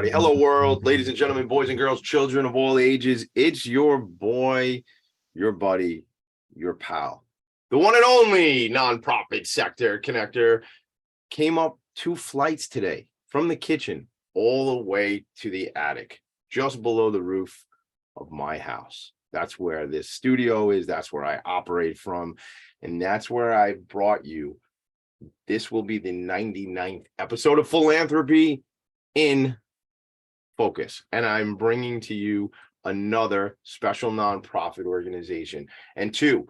everybody. Hello, world, ladies and gentlemen, boys and girls, children of all ages. It's your boy, your buddy, your pal, the one and only nonprofit sector connector. Came up 2 flights today from the kitchen all the way to the attic, just below the roof of my house. That's where this studio is. That's where I operate from. And that's where I brought you. This will be the 99th episode of Philanthropy in Focus. And I'm bringing to you another special nonprofit organization and 2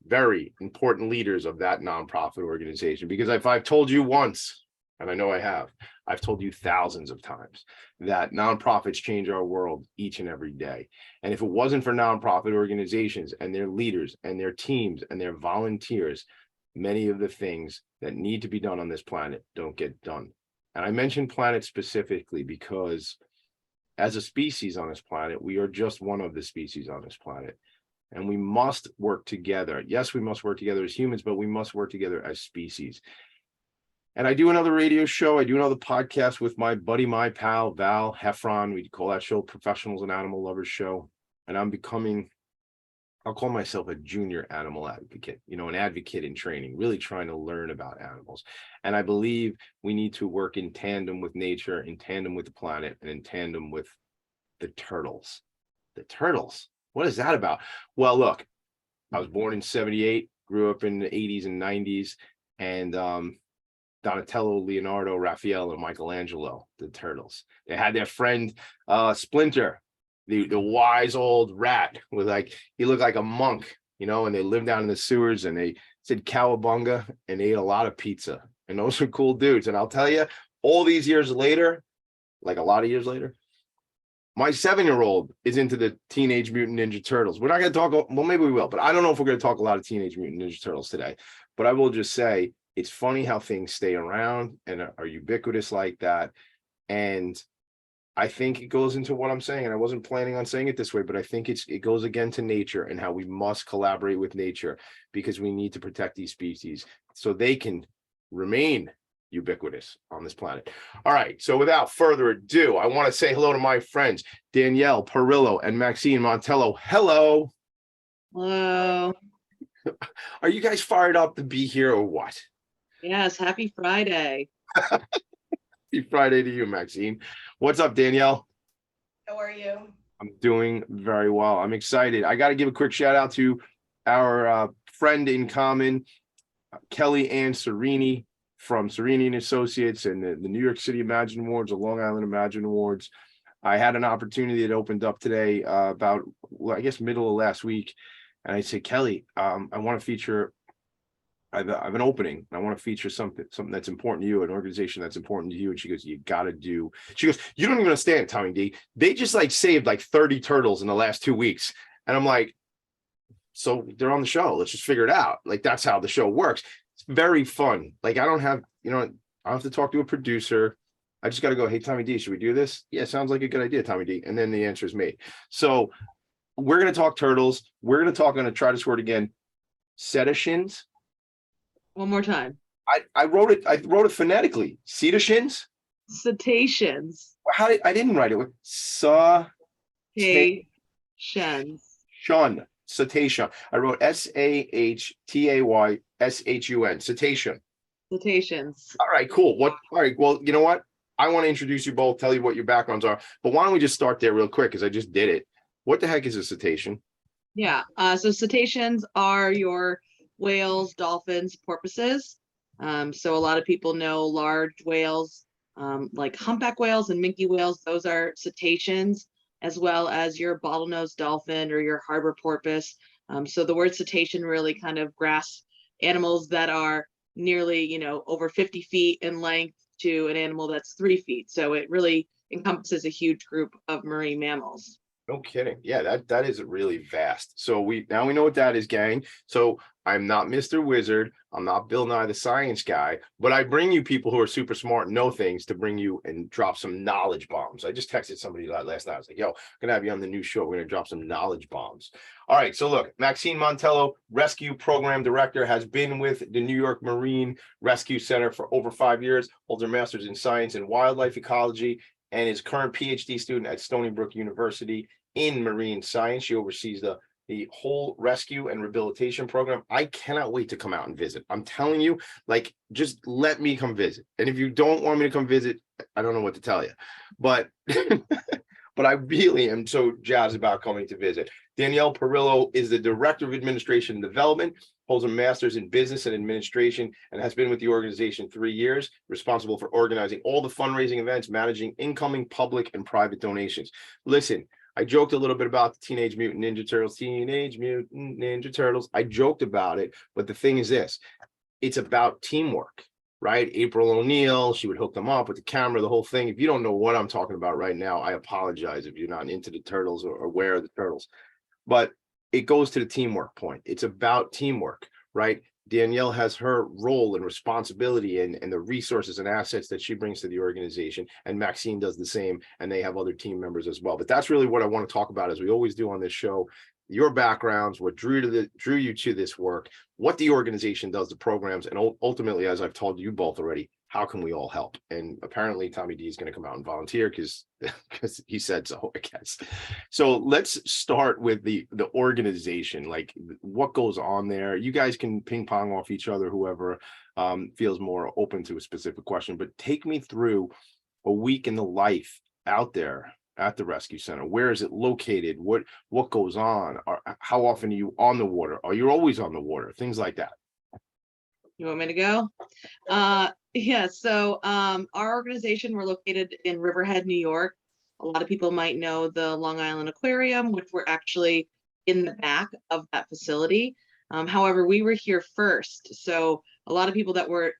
very important leaders of that nonprofit organization. Because if I've told you once, and I know I have, I've told you thousands of times that nonprofits change our world each and every day. And if it wasn't for nonprofit organizations and their leaders and their teams and their volunteers, many of the things that need to be done on this planet don't get done. And I mention planet specifically because as a species on this planet, we are just one of the species on this planet. And we must work together. Yes, we must work together as humans, but we must work together as species. And I do another radio show. I do another podcast with my buddy, my pal, Val Heffron. We call that show Professionals and Animal Lovers Show. And I'll call myself a junior animal advocate, an advocate in training, really trying to learn about animals. And I believe we need to work in tandem with nature, in tandem with the planet, and in tandem with the turtles. The turtles. What is that about? Well, look, I was born in 78, grew up in the 80s and 90s, and Donatello, Leonardo, Raphael, and Michelangelo, the turtles. They had their friend Splinter, the wise old rat with he looked like a monk, and they lived down in the sewers and they said cowabunga and they ate a lot of pizza. And those are cool dudes. And I'll tell you, all these years later, like a lot of years later, my 7-year-old is into the Teenage Mutant Ninja Turtles. We're not going to talk, well, maybe we will, but I don't know if we're going to talk a lot of Teenage Mutant Ninja Turtles today. But I will just say, it's funny how things stay around and are ubiquitous like that. And I think it goes into what I'm saying, and I wasn't planning on saying it this way, but I think it goes again to nature and how we must collaborate with nature because we need to protect these species so they can remain ubiquitous on this planet. All right, so without further ado, I want to say hello to my friends, Danielle Perillo and Maxine Montello. Hello. Hello. Are you guys fired up to be here or what? Yes, happy Friday. Happy Friday to you, Maxine. What's up, Danielle? How are you? I'm doing very well. I'm excited. I got to give a quick shout out to our friend in common, Kelly Ann Serini from Serini and Associates and the New York City Imagine Awards, the Long Island Imagine Awards. I had an opportunity that opened up today about, I guess, middle of last week. And I said, Kelly, I want to feature, I have an opening. I want to feature something that's important to you, an organization that's important to you. And she goes, you got to do, she goes, you don't even understand, Tommy D. They just saved 30 turtles in the last 2 weeks. And I'm like, so they're on the show. Let's just figure it out. That's how the show works. It's very fun. I don't have, I have to talk to a producer. I just got to go, hey, Tommy D, should we do this? Yeah, sounds like a good idea, Tommy D. And then the answer is me. So we're going to talk turtles. We're going to try this word again. Cetaceans. One more time. I wrote it phonetically. Cetaceans. Cetaceans. I didn't write it with Cetaceans. Shun. Cetacean. I wrote SAHTAYSHUN. Cetacean. Cetaceans. All right, cool. All right. Well, you know what? I want to introduce you both, tell you what your backgrounds are. But why don't we just start there real quick because I just did it. What the heck is a cetacean? Yeah. So cetaceans are your whales, dolphins, porpoises. So a lot of people know large whales like humpback whales and minke whales. Those are cetaceans, as well as your bottlenose dolphin or your harbor porpoise. So the word cetacean really kind of grasps animals that are nearly, over 50 feet in length to an animal that's 3 feet. So it really encompasses a huge group of marine mammals. No kidding. Yeah, that is really vast. So now we know what that is, gang. So I'm not Mr. Wizard. I'm not Bill Nye the Science Guy, but I bring you people who are super smart and know things to bring you and drop some knowledge bombs. I just texted somebody last night. I was like, yo, I'm gonna have you on the new show. We're gonna drop some knowledge bombs. All right. So look, Maxine Montello, Rescue Program Director, has been with the New York Marine Rescue Center for over 5 years, holds her master's in science and wildlife ecology and is current PhD student at Stony Brook University in marine science. She oversees the whole rescue and rehabilitation program. I cannot wait to come out and visit. I'm telling you, like, just let me come visit. And if you don't want me to come visit, I don't know what to tell you. But but I really am so jazzed about coming to visit. Danielle Perillo is the Director of Administration and Development, holds a master's in business and administration, and has been with the organization 3 years, responsible for organizing all the fundraising events, managing incoming public and private donations. Listen, I joked a little bit about the Teenage Mutant Ninja Turtles. I joked about it, but the thing is this, it's about teamwork, right? April O'Neil, she would hook them up with the camera, the whole thing. If you don't know what I'm talking about right now, I apologize if you're not into the turtles or aware of the turtles. But it goes to the teamwork point. It's about teamwork, right? Danielle has her role and responsibility and the resources and assets that she brings to the organization. And Maxine does the same, and they have other team members as well. But that's really what I want to talk about, as we always do on this show. Your backgrounds, what drew you to this work, what the organization does, the programs, and ultimately, as I've told you both already, how can we all help? And apparently Tommy D is going to come out and volunteer because he said so, I guess. So let's start with the organization, like what goes on there. You guys can ping pong off each other, whoever feels more open to a specific question, but take me through a week in the life out there at the rescue center. Where is it located? What goes on? How often are you on the water? Are you always on the water? Things like that. You want me to go? Yeah, so our organization, we're located in Riverhead, New York. A lot of people might know the Long Island Aquarium, which we're actually in the back of that facility. However, we were here first. So a lot of people that were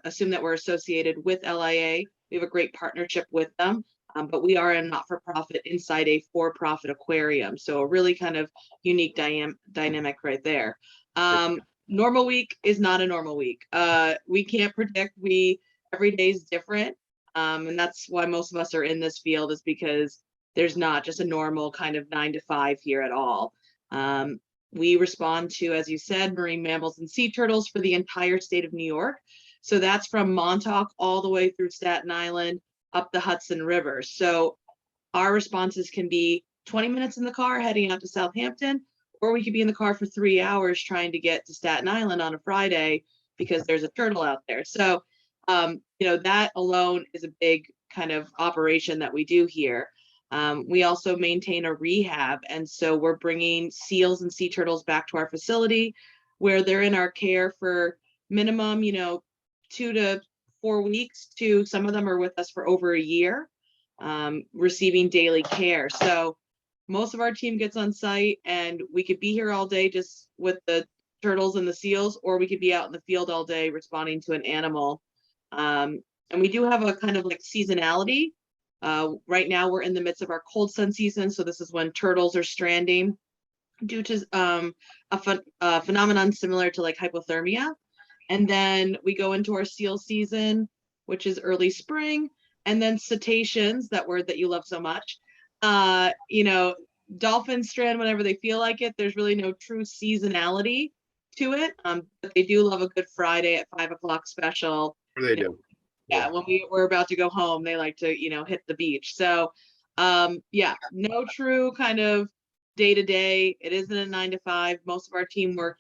assume that we're associated with LIA. We have a great partnership with them. But we are a not-for-profit inside a for-profit aquarium. So a really kind of unique dynamic right there. Normal week is not a normal week. We can't predict. Every day is different. And that's why most of us are in this field, is because there's not just a normal kind of 9 to 5 here at all. We respond to, as you said, marine mammals and sea turtles for the entire state of New York. So that's from Montauk all the way through Staten Island, up the Hudson River. So our responses can be 20 minutes in the car heading out to Southampton, or we could be in the car for 3 hours trying to get to Staten Island on a Friday because there's a turtle out there. So, that alone is a big kind of operation that we do here. We also maintain a rehab. And so we're bringing seals and sea turtles back to our facility where they're in our care for minimum, 2 to 4 weeks, to some of them are with us for over a year, receiving daily care. So most of our team gets on site, and we could be here all day just with the turtles and the seals, or we could be out in the field all day responding to an animal. And we do have a kind of like seasonality. Right now we're in the midst of our cold sun season. So this is when turtles are stranding due to a phenomenon similar to like hypothermia. And then we go into our seal season, which is early spring, and then cetaceans, that word that you love so much. Dolphins strand whenever they feel like it. There's really no true seasonality to it. But they do love a good Friday at 5 o'clock special. They do. Yeah, when we're about to go home, they like to, hit the beach. So no true kind of day to day. It isn't a 9 to 5. Most of our team work,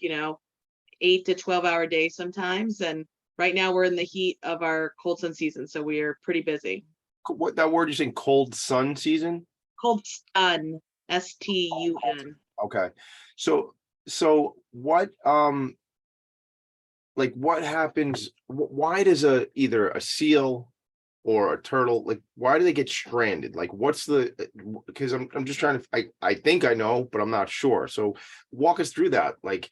8 to 12-hour days sometimes. And right now we're in the heat of our cold sun season. So we are pretty busy. What that word you're saying, cold sun season? Cold stun, STUN. Okay. So what what happens? Why does either a seal or a turtle, like, why do they get stranded? Like, what's because I'm just trying to, I think I know, but I'm not sure. So walk us through that. Like,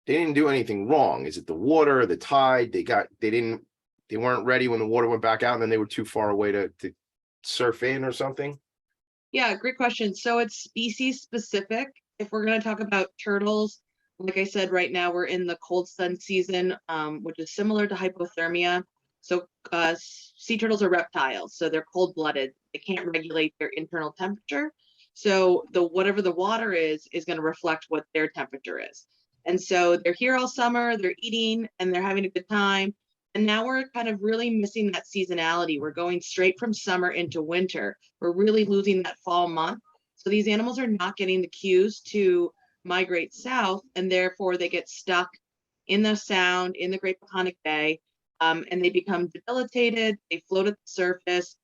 they didn't do anything wrong. Is it the water, the tide? They weren't ready when the water went back out, and then they were too far away to surf in or something? Yeah, great question. So it's species specific. If we're going to talk about turtles, like I said, right now we're in the cold sun season, which is similar to hypothermia. So sea turtles are reptiles, so they're cold-blooded. They can't regulate their internal temperature. So whatever the water is going to reflect what their temperature is. And so they're here all summer, they're eating and they're having a good time. And now we're kind of really missing that seasonality. We're going straight from summer into winter. We're really losing that fall month. So these animals are not getting the cues to migrate south, and therefore they get stuck in the Sound, in the Great Peconic Bay, and they become debilitated. They float at the surface.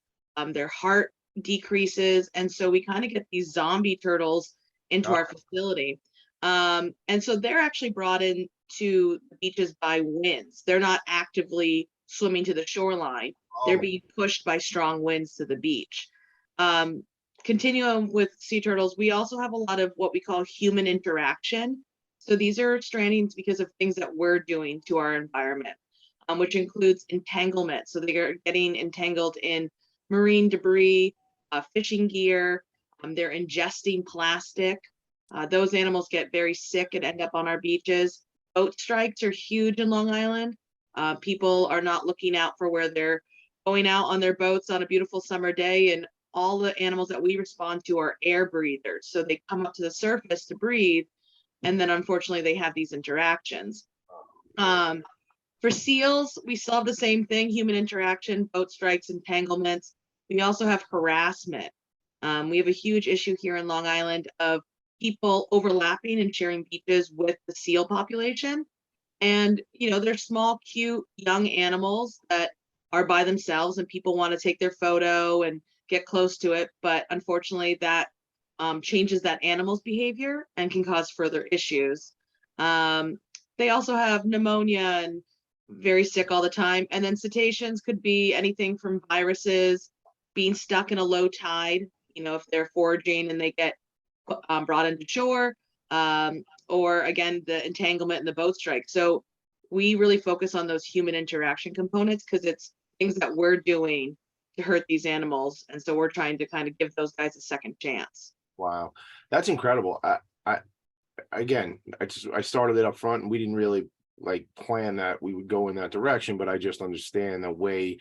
Their heart decreases, and so we kind of get these zombie turtles into our facility. And so they're actually brought in to the beaches by winds. They're not actively swimming to the shoreline. They're Oh, being pushed by strong winds to the beach. Um, Continuing with sea turtles, we also have a lot of what we call human interaction. So these are strandings because of things that we're doing to our environment, which includes entanglement. So they are getting entangled in marine debris, fishing gear. They're ingesting plastic. Those animals get very sick and end up on our beaches. Boat strikes are huge in Long Island. People are not looking out for where they're going out on their boats on a beautiful summer day, and all the animals that we respond to are air breathers. So they come up to the surface to breathe, and then unfortunately they have these interactions. For seals, we still have the same thing: human interaction, boat strikes, entanglements. We also have harassment. We have a huge issue here in Long Island of people overlapping and sharing beaches with the seal population. And, they're small, cute, young animals that are by themselves, and people want to take their photo and get close to it. But unfortunately, that changes that animal's behavior and can cause further issues. They also have pneumonia and very sick all the time. And then cetaceans could be anything from viruses, being stuck in a low tide, if they're foraging and they get brought into shore, or again, the entanglement and the boat strike. So we really focus on those human interaction components because it's things that we're doing to hurt these animals. And so we're trying to kind of give those guys a second chance. wow. That's incredible. I again, I started it up front and we didn't really like plan that we would go in that direction, but I just understand the way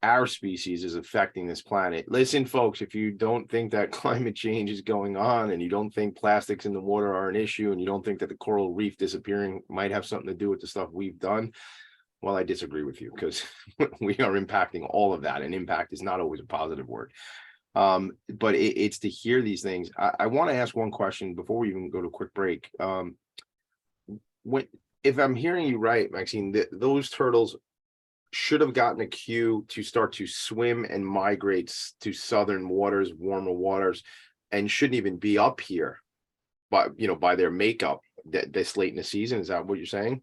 our species is affecting this planet. Listen, folks, if you don't think that climate change is going on and you don't think plastics in the water are an issue and you don't think that the coral reef disappearing might have something to do with the stuff we've done, well, I disagree with you because we are impacting all of that, and impact is not always a positive word. But it's to hear these things. I want to ask one question before we even go to a quick break. When, if I'm hearing you right, Maxine, those turtles should have gotten a cue to start to swim and migrate to southern waters, warmer waters, and shouldn't even be up here, but by their makeup this late in the season. Is that what you're saying?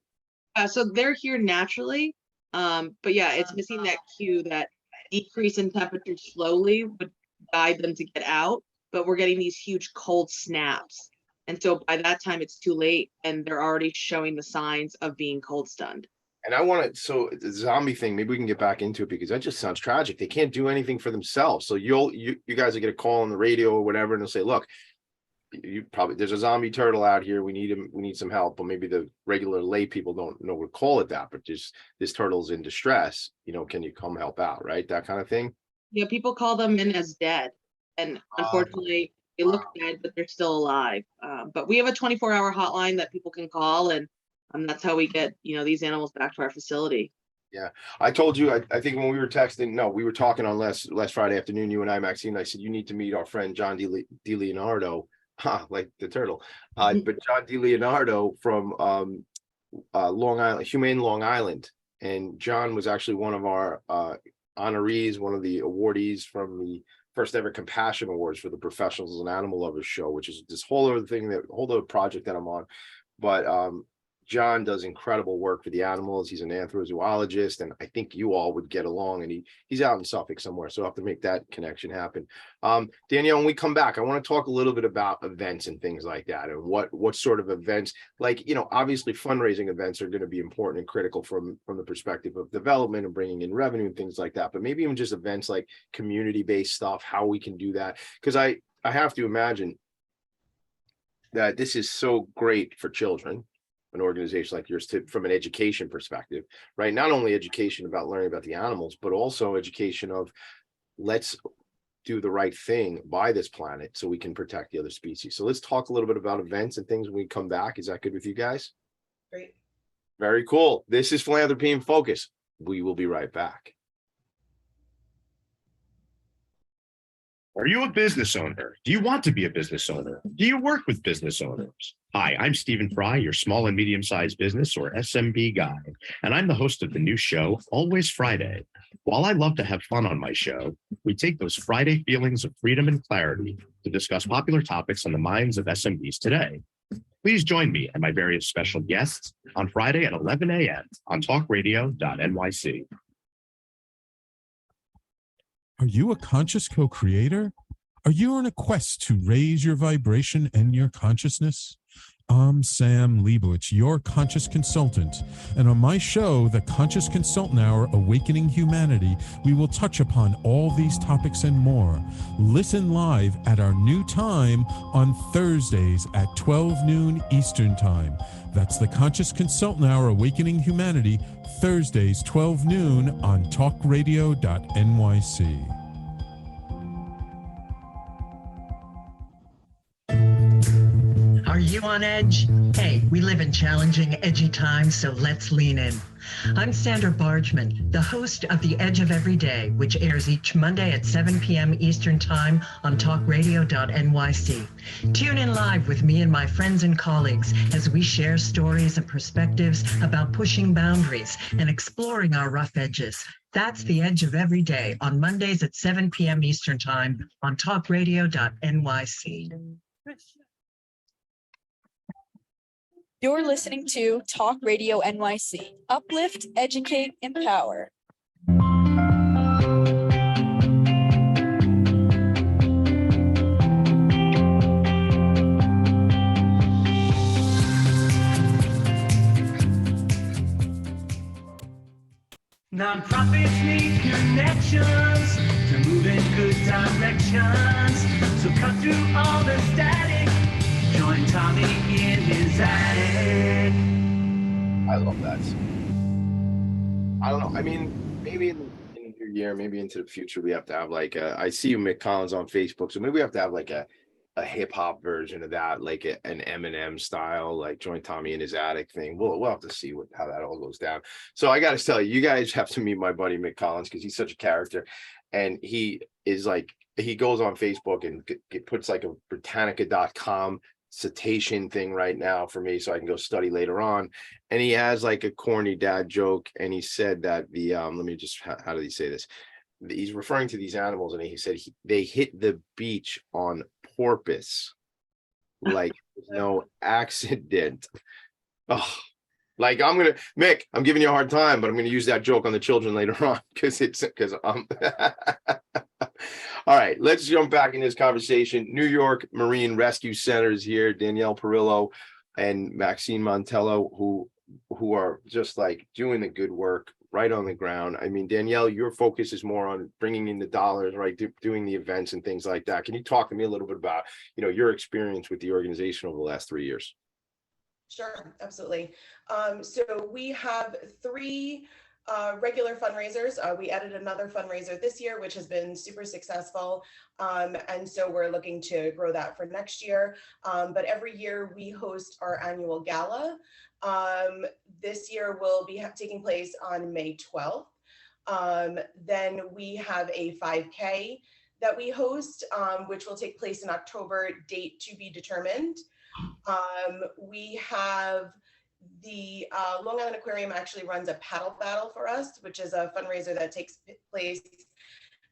So they're here naturally. But yeah, it's missing that cue. That decrease in temperature slowly would guide them to get out, but we're getting these huge cold snaps. And so by that time it's too late and they're already showing the signs of being cold stunned. And I want to, so the zombie thing, maybe we can get back into it because that just sounds tragic. They can't do anything for themselves. So you guys will get a call on the radio or whatever, and they'll say, look, you probably, there's a zombie turtle out here. We need him. We need some help. But maybe the regular lay people don't know what to call it that, but just this turtle's in distress. Can you come help out? Right. That kind of thing. Yeah, people call them in as dead. And unfortunately, they look dead, but they're still alive. But we have a 24-hour hotline that people can call, and that's how we get, these animals back to our facility. Yeah, I told you. I think when we were texting, no, we were talking on last Friday afternoon. You and I, Maxine. I said you need to meet our friend John D. Leonardo, like the turtle, but John D. Leonardo from Long Island, Humane Long Island, and John was actually one of our honorees, one of the awardees from the first ever Compassion Awards for the Professionals and Animal Lovers show, which is this whole other thing, that whole other project that I'm on. But John does incredible work for the animals. He's an anthrozoologist, and I think you all would get along. And he's out in Suffolk somewhere, so I'll have to make that connection happen. Danielle, when we come back, I want to talk a little bit about events and things like that, and what sort of events, like obviously fundraising events are going to be important and critical from the perspective of development and bringing in revenue and things like that. But maybe even just events like community-based stuff, how we can do that, because I have to imagine that this is so great for children, an organization like yours, from an education perspective, right? Not only education about learning about the animals, but also education of let's do the right thing by this planet so we can protect the other species. So let's talk a little bit about events and things when we come back. Is that good with you guys? Great. Very cool. This is Philanthropy in Focus. We will be right back. Are you a business owner? Do you want to be a business owner? Do you work with business owners? Hi, I'm Stephen Fry, your small and medium-sized business or SMB guy, and I'm the host of the new show, Always Friday. While I love to have fun on my show, we take those Friday feelings of freedom and clarity to discuss popular topics on the minds of SMBs today. Please join me and my various special guests on Friday at 11 a.m. on talkradio.nyc. Are you a conscious co-creator? Are you on a quest to raise your vibration and your consciousness? I'm Sam Leibowitz, your conscious consultant. And on my show, The Conscious Consultant Hour, Awakening Humanity, we will touch upon all these topics and more. Listen live at our new time on Thursdays at 12 noon Eastern Time. That's The Conscious Consultant Hour, Awakening Humanity, Thursdays, 12 noon on talkradio.nyc. Are you on edge? Hey, we live in challenging, edgy times, so let's lean in. I'm Sandra Bargman, the host of The Edge of Every Day, which airs each Monday at 7 p.m. Eastern Time on talkradio.nyc. Tune in live with me and my friends and colleagues as we share stories and perspectives about pushing boundaries and exploring our rough edges. That's The Edge of Every Day on Mondays at 7 p.m. Eastern Time on talkradio.nyc. You're listening to Talk Radio NYC. Uplift, educate, empower. Nonprofits need connections to move in good directions. So cut through all the static. Join Tommy in his attic. I love that. I don't know. I mean, maybe in the new year, maybe into the future, we have to have like I see you, Mick Collins, on Facebook. So maybe we have to have like a hip hop version of that, like an Eminem style, like Join Tommy in his attic thing. We'll have to see how that all goes down. So I got to tell you, you guys have to meet my buddy Mick Collins because he's such a character, and he is like, he goes on Facebook and puts like a Britannica.com citation thing right now for me so I can go study later on, and he has like a corny dad joke, and he said that the let me just, how did he say this? He's referring to these animals, and he said they hit the beach on porpoise like there's no accident. Oh, like Mick, I'm giving you a hard time, but I'm gonna use that joke on the children later on because I'm all right, let's jump back in this conversation. New York Marine Rescue Center is here. Danielle Perillo and Maxine Montello, who are just like doing the good work right on the ground. I mean, Danielle, your focus is more on bringing in the dollars, right? Doing the events and things like that. Can you talk to me a little bit about, your experience with the organization over the last 3 years? Sure, absolutely. So we have three regular fundraisers. We added another fundraiser this year, which has been super successful. And so we're looking to grow that for next year. But every year we host our annual gala. This year will be taking place on May 12th. Then we have a 5K that we host, which will take place in October, date to be determined. We have the Long Island Aquarium actually runs a paddle battle for us, which is a fundraiser that takes place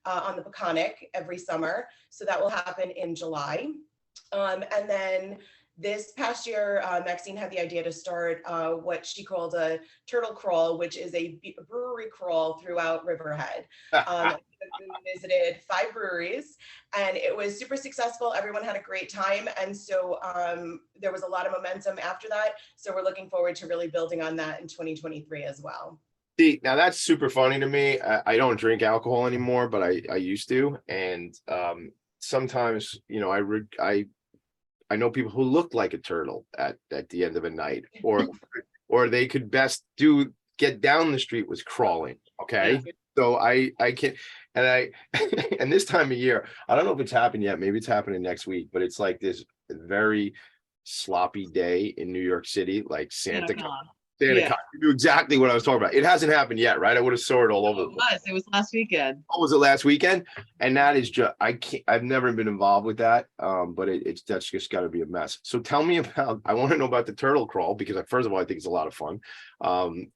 on the Peconic every summer. So that will happen in July. And then this past year, Maxine had the idea to start what she called a turtle crawl, which is a brewery crawl throughout Riverhead. We visited 5 breweries and it was super successful. Everyone had a great time. And so there was a lot of momentum after that. So we're looking forward to really building on that in 2023 as well. See, now that's super funny to me. I don't drink alcohol anymore, but I used to. And sometimes, I know people who look like a turtle at the end of a night, or they could best get down the street with crawling. Okay. Yeah. So I can't, and and this time of year, I don't know if it's happened yet. Maybe it's happening next week, but it's like this very sloppy day in New York City, like Santa. Santa Yeah. Con. You knew exactly what I was talking about. It hasn't happened yet, right? I would have saw it all over the place. It was last weekend. Oh, was it last weekend? And that is just, I've never been involved with that. But that's just got to be a mess. So tell me about, I want to know about the turtle crawl because first of all, I think it's a lot of fun.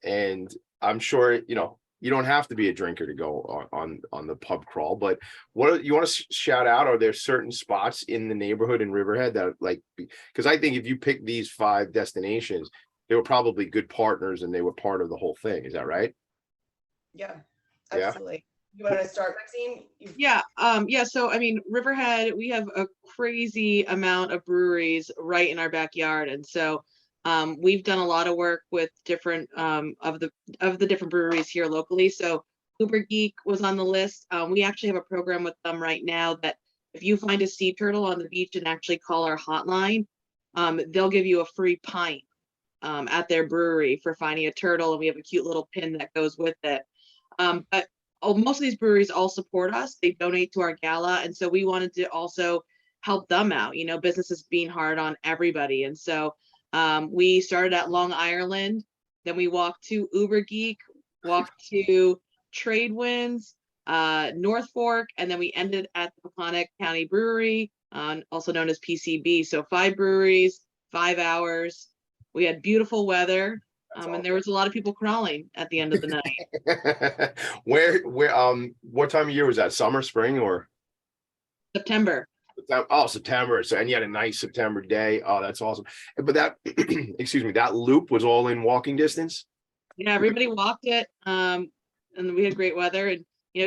And I'm sure, you don't have to be a drinker to go on the pub crawl, but you want to shout out? Are there certain spots in the neighborhood in Riverhead that because I think if you pick these 5 destinations, they were probably good partners and they were part of the whole thing. Is that right? Yeah, absolutely. You want to start, Maxine? Yeah. So I mean, Riverhead, we have a crazy amount of breweries right in our backyard, and so we've done a lot of work with different of the different breweries here locally. So Uber Geek was on the list. We actually have a program with them right now that if you find a sea turtle on the beach and actually call our hotline, they'll give you a free pint at their brewery for finding a turtle, and we have a cute little pin that goes with it. But most of these breweries all support us. They donate to our gala, and so we wanted to also help them out. Business is being hard on everybody, and so we started at Long Ireland, then we walked to Uber Geek, walked to Tradewinds, North Fork, and then we ended at the Peconic County Brewery, also known as PCB. So 5 breweries, 5 hours. We had beautiful weather, and there was a lot of people crawling at the end of the night. Where, what time of year was that? Summer, spring, or September? Oh, September. So, and you had a nice September day. Oh, that's awesome. But that, excuse me, that loop was all in walking distance? Yeah, everybody walked it, and we had great weather. And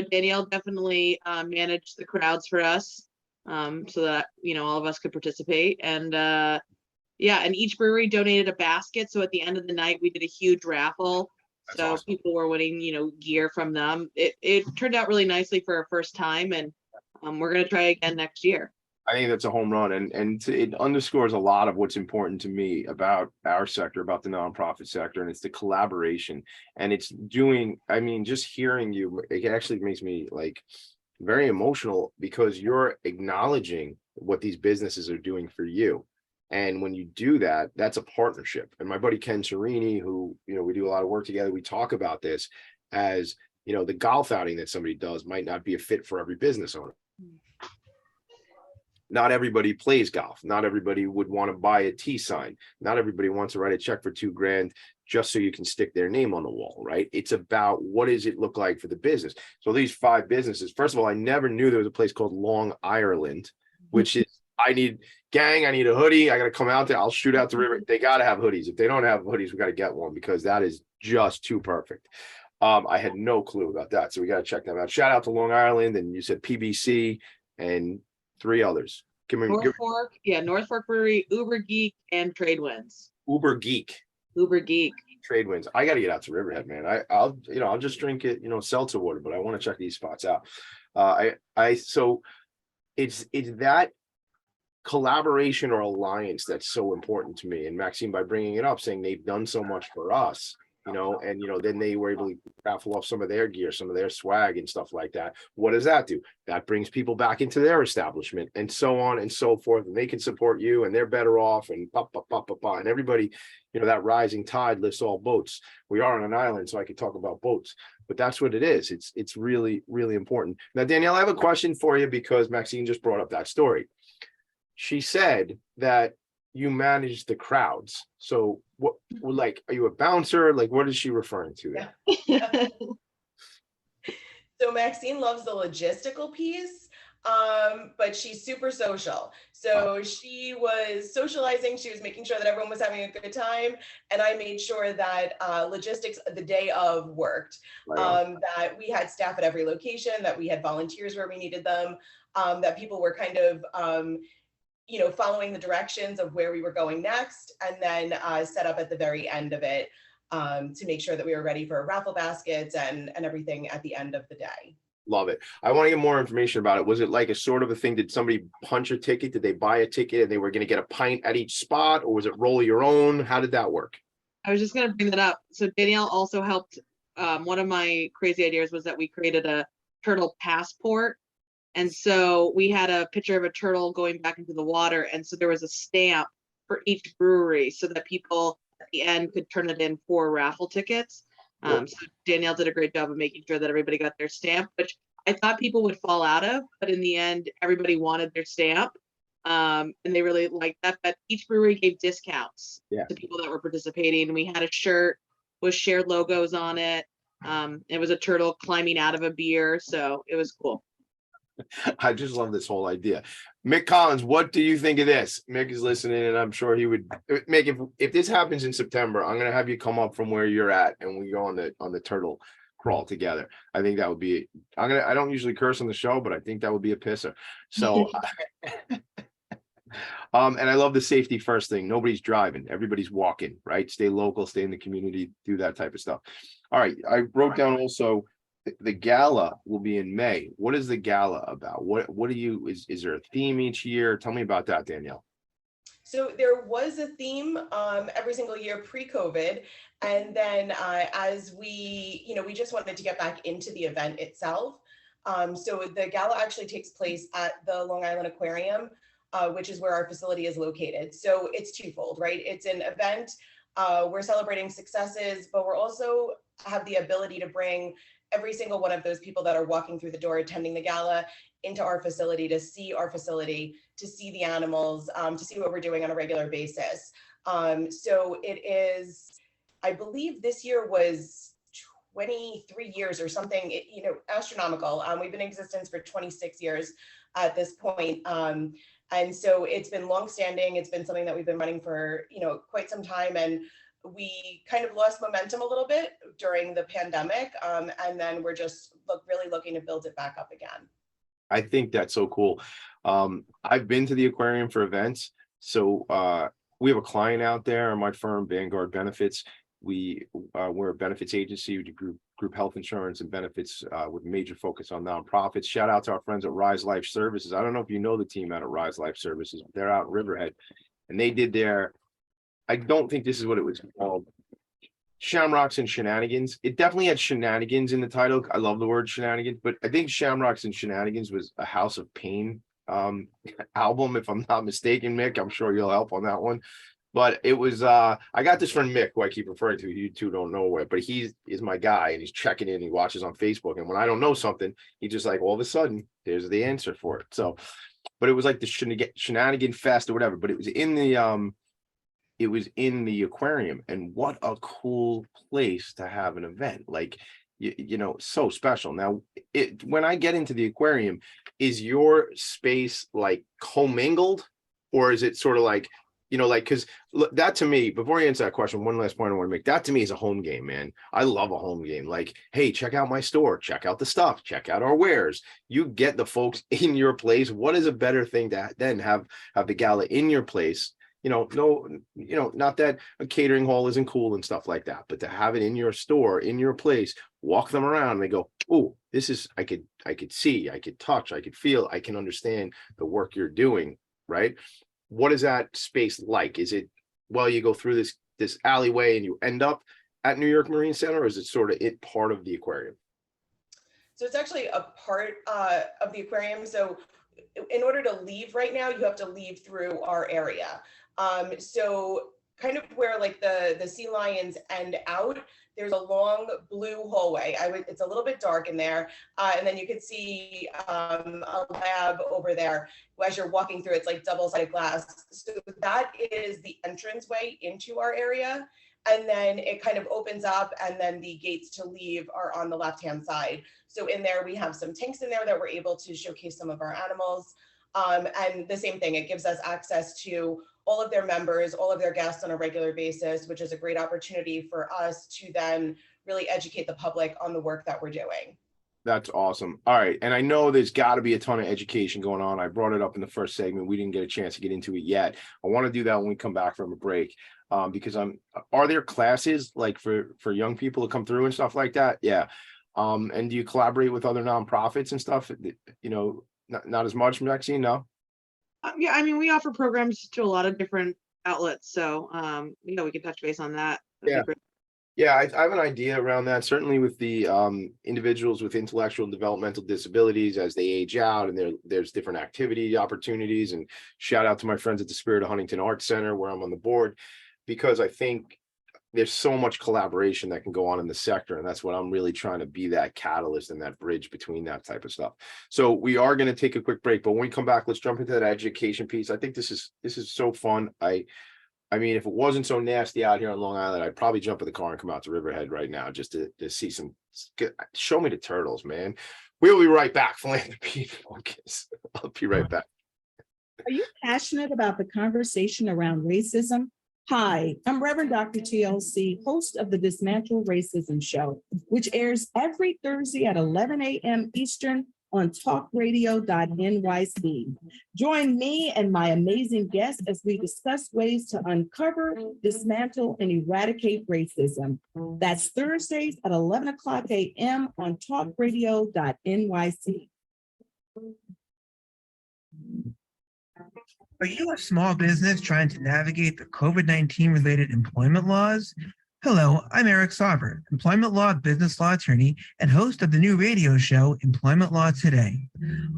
Danielle definitely managed the crowds for us, so that all of us could participate. And and each brewery donated a basket. So at the end of the night, we did a huge raffle. That's so awesome. People were winning, gear from them. It turned out really nicely for our first time, and we're gonna try again next year. I think that's a home run, and it underscores a lot of what's important to me about our sector, about the nonprofit sector, and it's the collaboration. And it's doing, I mean, just hearing you, it actually makes me very emotional because you're acknowledging what these businesses are doing for you. And when you do that, that's a partnership. And my buddy Ken Serini, who, we do a lot of work together, we talk about this as, the golf outing that somebody does might not be a fit for every business owner. Not everybody plays golf. Not everybody would want to buy a tee sign. Not everybody wants to write a check for $2,000 just so you can stick their name on the wall, right? It's about what does it look like for the business. So these 5 businesses, first of all, I never knew there was a place called Long Ireland, which is, I need a hoodie. I got to come out there. I'll shoot out the river. They got to have hoodies. If they don't have hoodies, we got to get one because that is just too perfect. I had no clue about that. So we got to check them out. Shout out to Long Ireland. And you said PBC and 3 others. North Fork Brewery, Uber Geek, and Tradewinds. Uber Geek. Tradewinds. I got to get out to Riverhead, man. I'll just drink it, seltzer water, but I want to check these spots out. So it's that collaboration or alliance that's so important to me. And Maxine, by bringing it up, saying they've done so much for us, then they were able to raffle off some of their gear, some of their swag and stuff like that. What does that do? That brings people back into their establishment and so on and so forth. And they can support you and they're better off and and everybody, that rising tide lifts all boats. We are on an island, so I could talk about boats, but that's what it is. It's really, really important. Now, Danielle, I have a question for you because Maxine just brought up that story. She said that you manage the crowds. So what, are you a bouncer? What is she referring to there? Yeah. So Maxine loves the logistical piece, but she's super social. So she was socializing. She was making sure that everyone was having a good time. And I made sure that logistics the day of worked, that we had staff at every location, that we had volunteers where we needed them, that people were kind of, following the directions of where we were going next, and then set up at the very end of it to make sure that we were ready for raffle baskets and everything at the end of the day. Love it. I want to get more information about it. Was it like a sort of a thing? Did somebody punch a ticket? Did they buy a ticket and they were going to get a pint at each spot, or was it roll your own? How did that work? I was just going to bring that up. So Danielle also helped. One of my crazy ideas was that we created a turtle passport. And so we had a picture of a turtle going back into the water. And so there was a stamp for each brewery so that people at the end could turn it in for raffle tickets. So Danielle did a great job of making sure that everybody got their stamp, which I thought people would fall out of, but in the end, everybody wanted their stamp. And they really liked that. But each brewery gave discounts to people that were participating. We had a shirt with shared logos on it. It was a turtle climbing out of a beer, so it was cool. I just love this whole idea. Mick Collins, what do you think of this? Mick is listening, and I'm sure he would. Mick, if this happens in September, I'm gonna have you come up from where you're at, and we go on the turtle crawl together. I think that would be. I don't usually curse on the show, but I think that would be a pisser. So, and I love the safety first thing. Nobody's driving, everybody's walking. Right? Stay local, stay in the community, do that type of stuff. All right, I wrote down also. The gala will be in May. What is the gala about? What do you, is there a theme each year? Tell me about that, Danielle. So there was a theme every single year pre-COVID. And then as we just wanted to get back into the event itself. So the gala actually takes place at the Long Island Aquarium, which is where our facility is located. So it's twofold, right? It's an event. We're celebrating successes, but we're also have the ability to bring every single one of those people that are walking through the door attending the gala into our facility to see our facility, to see the animals, to see what we're doing on a regular basis. So it is, I believe this year was 23 years or something, astronomical. We've been in existence for 26 years at this point. And so it's been longstanding. It's been something that we've been running for, quite some time. And we kind of lost momentum a little bit during the pandemic. And then we're just really looking to build it back up again. I think that's so cool. I've been to the aquarium for events. So we have a client out there, my firm, Vanguard Benefits. We're a benefits agency. We do group health insurance and benefits with major focus on nonprofits. Shout out to our friends at Rise Life Services. I don't know if you know the team out at Rise Life Services, but they're out in Riverhead. And they did I don't think this is what it was called, Shamrocks and Shenanigans. It definitely had shenanigans in the title. I love the word shenanigans, but I think Shamrocks and Shenanigans was a House of Pain album, if I'm not mistaken, Mick. I'm sure you'll help on that one. But it was, I got this from Mick, who I keep referring to. You two don't know it, but he is my guy, and he's checking in. He watches on Facebook. And when I don't know something, he just like, all of a sudden, there's the answer for it. So, but it was like the Shenanigan Fest or whatever, but it was in the aquarium. And what a cool place to have an event. Like, so special. Now, when I get into the aquarium, is your space like commingled, or is it sort of like, because that to me, before you answer that question, one last point I want to make, that to me is a home game, man. I love a home game. Like, hey, check out my store, check out the stuff, check out our wares. You get the folks in your place. What is a better thing to then have the gala in your place? Not that a catering hall isn't cool and stuff like that, but to have it in your store, in your place, walk them around and they go, oh, this is, I could see, I could touch, I could feel, I can understand the work you're doing, right? What is that space like? Is it, you go through this alleyway and you end up at New York Marine Center, or is it sort of part of the aquarium? So it's actually a part of the aquarium. So in order to leave right now, you have to leave through our area. So kind of where like the sea lions end out, there's a long blue hallway. It's a little bit dark in there. And then you could see a lab over there. As you're walking through, it's like double-sided glass. So that is the entranceway into our area. And then it kind of opens up, and then the gates to leave are on the left-hand side. So in there, we have some tanks in there that we're able to showcase some of our animals. And the same thing, it gives us access to all of their members, all of their guests on a regular basis, which is a great opportunity for us to then really educate the public on the work that we're doing. That's awesome. All right. And I know there's got to be a ton of education going on. I brought it up in the first segment. We didn't get a chance to get into it yet. I want to do that when we come back from a break. Because are there classes like for young people to come through and stuff like that? Yeah. And do you collaborate with other nonprofits and stuff? Not as much, Maxine, no? Yeah, I mean, we offer programs to a lot of different outlets. So, we can touch base on that. Yeah, I have an idea around that, certainly with the individuals with intellectual and developmental disabilities as they age out, and there's different activity opportunities. And shout out to my friends at the Spirit of Huntington Arts Center, where I'm on the board, because I think there's so much collaboration that can go on in the sector, and that's what I'm really trying to be, that catalyst and that bridge between that type of stuff. So we are going to take a quick break, but when we come back, let's jump into that education piece. I think this is so fun. I mean, if it wasn't so nasty out here on Long Island, I'd probably jump in the car and come out to Riverhead right now just to see show me the turtles, man. We'll be right back. Philanthropy Focus. I'll be right back. Are you passionate about the conversation around racism? Hi, I'm Reverend Dr. TLC, host of the Dismantle Racism Show, which airs every Thursday at 11 a.m. Eastern on talkradio.nyc. Join me and my amazing guests as we discuss ways to uncover, dismantle, and eradicate racism. That's Thursdays at 11 o'clock a.m. on talkradio.nyc. Are you a small business trying to navigate the COVID-19 related employment laws? Hello, I'm Eric Sauber, employment law, business law attorney, and host of the new radio show, Employment Law Today.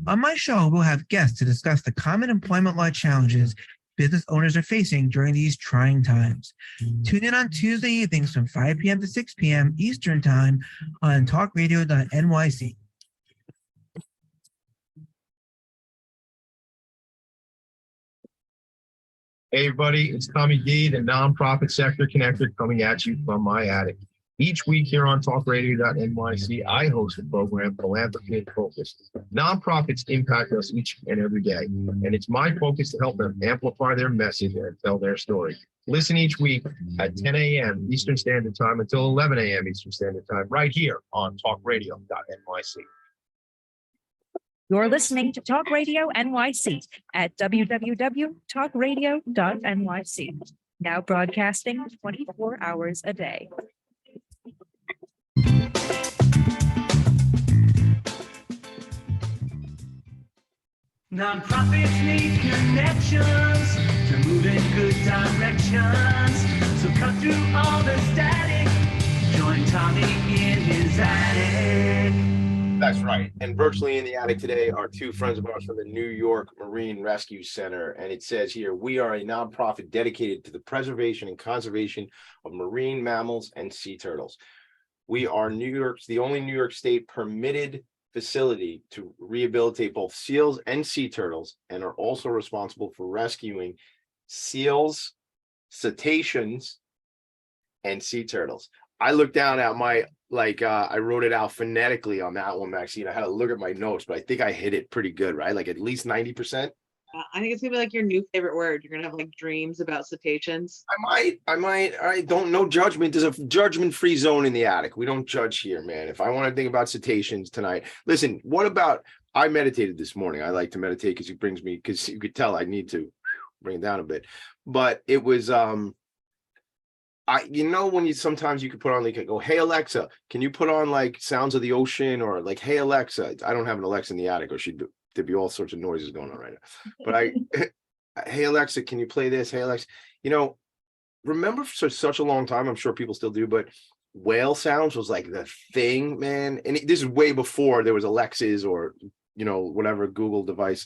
On my show, we'll have guests to discuss the common employment law challenges business owners are facing during these trying times. Tune in on Tuesday evenings from 5 p.m. to 6 p.m. Eastern Time on talkradio.nyc. Hey everybody, it's Tommy D, the nonprofit sector connector, coming at you from my attic. Each week here on talkradio.nyc, I host the program Philanthropy and Phocus. Nonprofits impact us each and every day, and it's my focus to help them amplify their message and tell their story. Listen each week at 10 a.m. Eastern Standard Time until 11 a.m. Eastern Standard Time, right here on talkradio.nyc. You're listening to Talk Radio NYC at www.talkradio.nyc. Now broadcasting 24 hours a day. Nonprofits need connections to move in good directions. So cut through all the static. Join Tommy in his attic. That's right. And virtually in the attic today are two friends of ours from the New York Marine Rescue Center. And it says here, we are a nonprofit dedicated to the preservation and conservation of marine mammals and sea turtles. We are the only New York State permitted facility to rehabilitate both seals and sea turtles, and are also responsible for rescuing seals, cetaceans, and sea turtles. I looked down at my, I wrote it out phonetically on that one, Maxine. I had to look at my notes, but I think I hit it pretty good, right? Like at least 90%. I think it's gonna be like your new favorite word. You're gonna have like dreams about cetaceans. I might. I don't, no judgment. There's a judgment-free zone in the attic. We don't judge here, man. If I want to think about cetaceans tonight, listen, what about, I meditated this morning. I like to meditate because it brings me, because you could tell I need to bring it down a bit. But it was, when sometimes you could put on, like, go, hey Alexa, can you put on like sounds of the ocean, or like, hey Alexa. I don't have an Alexa in the attic, or there'd be all sorts of noises going on right now. But hey Alexa, can you play this? Hey Alexa, remember for such a long time, I'm sure people still do, but whale sounds was like the thing, man. And this is way before there was Alexas or whatever Google device.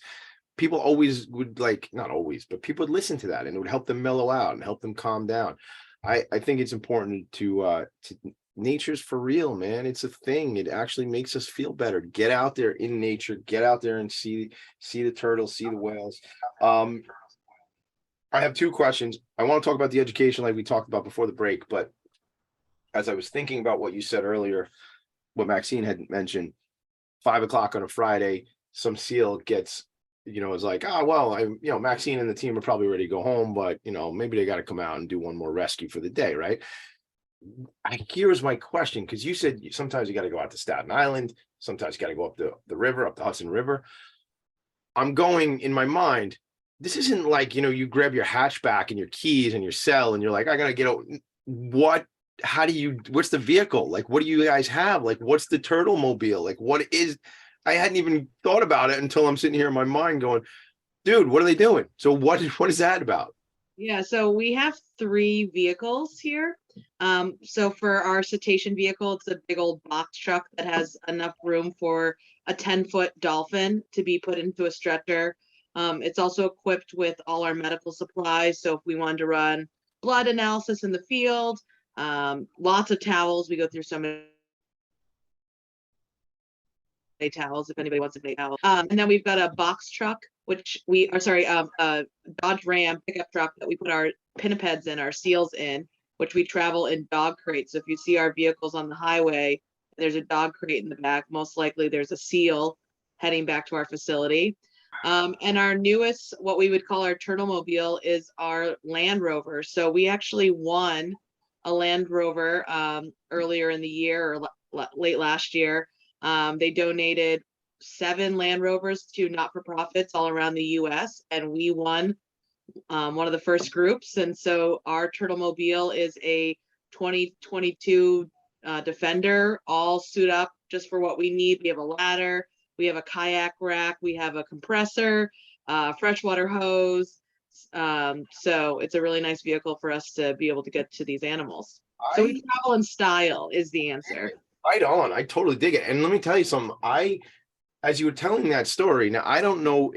People always would, like, not always, but people would listen to that, and it would help them mellow out and help them calm down. I think it's important to nature's for real, man. It's a thing. It actually makes us feel better. Get out there in nature, get out there and see the turtles, see the whales. I have two questions. I want to talk about the education like we talked about before the break, but as I was thinking about what you said earlier, what Maxine had mentioned, 5 o'clock on a Friday, some seal gets, is like, Maxine and the team are probably ready to go home, but maybe they got to come out and do one more rescue for the day, right? Here's my question, because you said sometimes you got to go out to Staten Island, sometimes you got to go up the river, up the Hudson River. I'm going in my mind, this isn't like, you grab your hatchback and your keys and your cell and you're like, I gotta get out. What's the vehicle? Like, what do you guys have? Like, what's the turtle mobile? Like, I hadn't even thought about it until I'm sitting here in my mind going, dude, what are they doing? So what is that about? Yeah, so we have 3 vehicles here. So for our cetacean vehicle, it's a big old box truck that has enough room for a 10-foot dolphin to be put into a stretcher. It's also equipped with all our medical supplies. So if we wanted to run blood analysis in the field, Lots of towels. We go through so many towels if anybody wants a day towel. And then we've got a box truck, which we are sorry, a Dodge Ram pickup truck that we put our pinnipeds in, our seals in, which we travel in dog crates. So if you see our vehicles on the highway, there's a dog crate in the back. Most likely there's a seal heading back to our facility. And our newest, what we would call our turtlemobile, is our Land Rover. So we actually won a Land Rover earlier in the year or late last year. They donated 7 Land Rovers to not-for-profits all around the US, and we won one of the first groups. And so our turtlemobile is a 2022 Defender, all suit up just for what we need. We have a ladder, we have a kayak rack, we have a compressor, freshwater hose. So it's a really nice vehicle for us to be able to get to these animals. So we travel in style is the answer. Right on. I totally dig it. And let me tell you something. As you were telling that story, now I don't know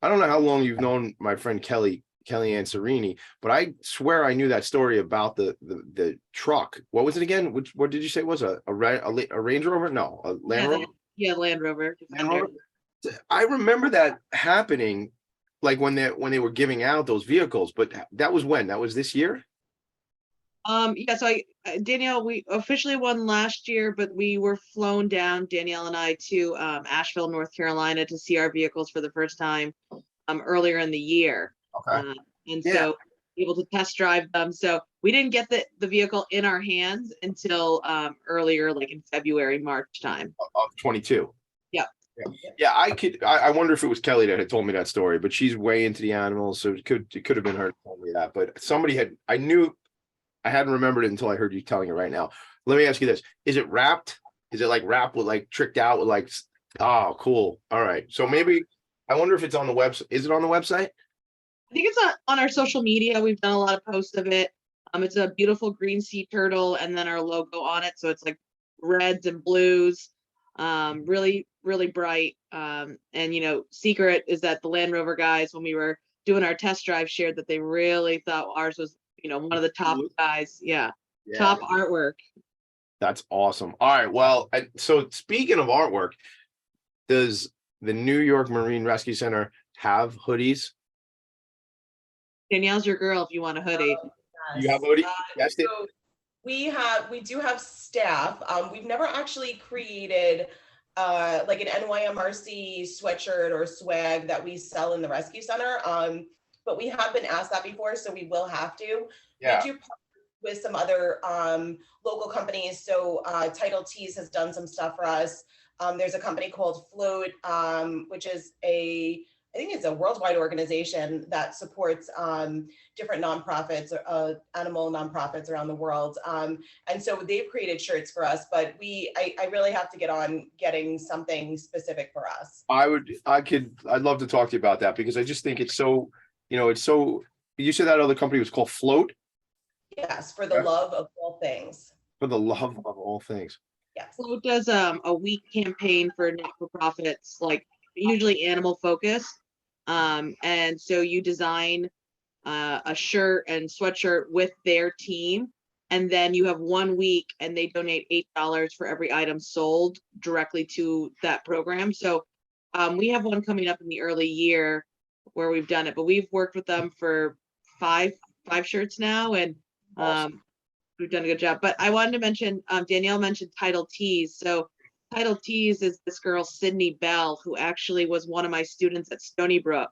how long you've known my friend Kelly Ann Serini, but I swear I knew that story about the truck. What was it again? What did you say it was? A Range Rover? No, a Land Rover? Yeah, Land Rover. Defender. I remember that happening, like when they were giving out those vehicles, but that was when? That was this year? Yeah, so Danielle, we officially won last year, but we were flown down, Danielle and I, to Asheville, North Carolina to see our vehicles for the first time earlier in the year. Okay. And Yeah. so able to test drive them. So we didn't get the vehicle in our hands until earlier, like in February, March time. Of 22. Yeah. Yeah, I wonder if it was Kelly that had told me that story, but she's way into the animals, so it could have been her that told me that. But I hadn't remembered it until I heard you telling it right now. Let me ask you this. Is it wrapped? Is it like wrapped with like tricked out with like, oh, cool. All right. So maybe, I wonder if it's on the website. Is it on the website? I think it's on our social media. We've done a lot of posts of it. It's a beautiful green sea turtle and then our logo on it. So it's like reds and blues, really, really bright. And, secret is that the Land Rover guys, when we were doing our test drive, shared that they really thought ours was, one of the top guys. Yeah. Top artwork. That's awesome. All right. Well, so speaking of artwork, does the New York Marine Rescue Center have hoodies? Danielle's your girl if you want a hoodie. You have a hoodie? Yes. So we do have staff. We've never actually created like an NYMRC sweatshirt or swag that we sell in the rescue center. But we have been asked that before, so we will have to. Yeah. We do partner with some other local companies. So Title Tees has done some stuff for us. There's a company called Float, which is I think it's a worldwide organization that supports different nonprofits, animal nonprofits around the world. And so they've created shirts for us, but I really have to get on getting something specific for us. I'd love to talk to you about that because I just think it's so, you said that other company was called Float? Yes, for the love of all things. For the love of all things. Yes. Float does a week campaign for not-for-profits, like usually animal focused. And so you design a shirt and sweatshirt with their team, and then you have 1 week and they donate $8 for every item sold directly to that program. So we have one coming up in the early year where we've done it, but we've worked with them for five shirts now, and we've done a good job. But I wanted to mention, Danielle mentioned Title Tees. So Title Tees is this girl, Sydney Bell, who actually was one of my students at Stony Brook.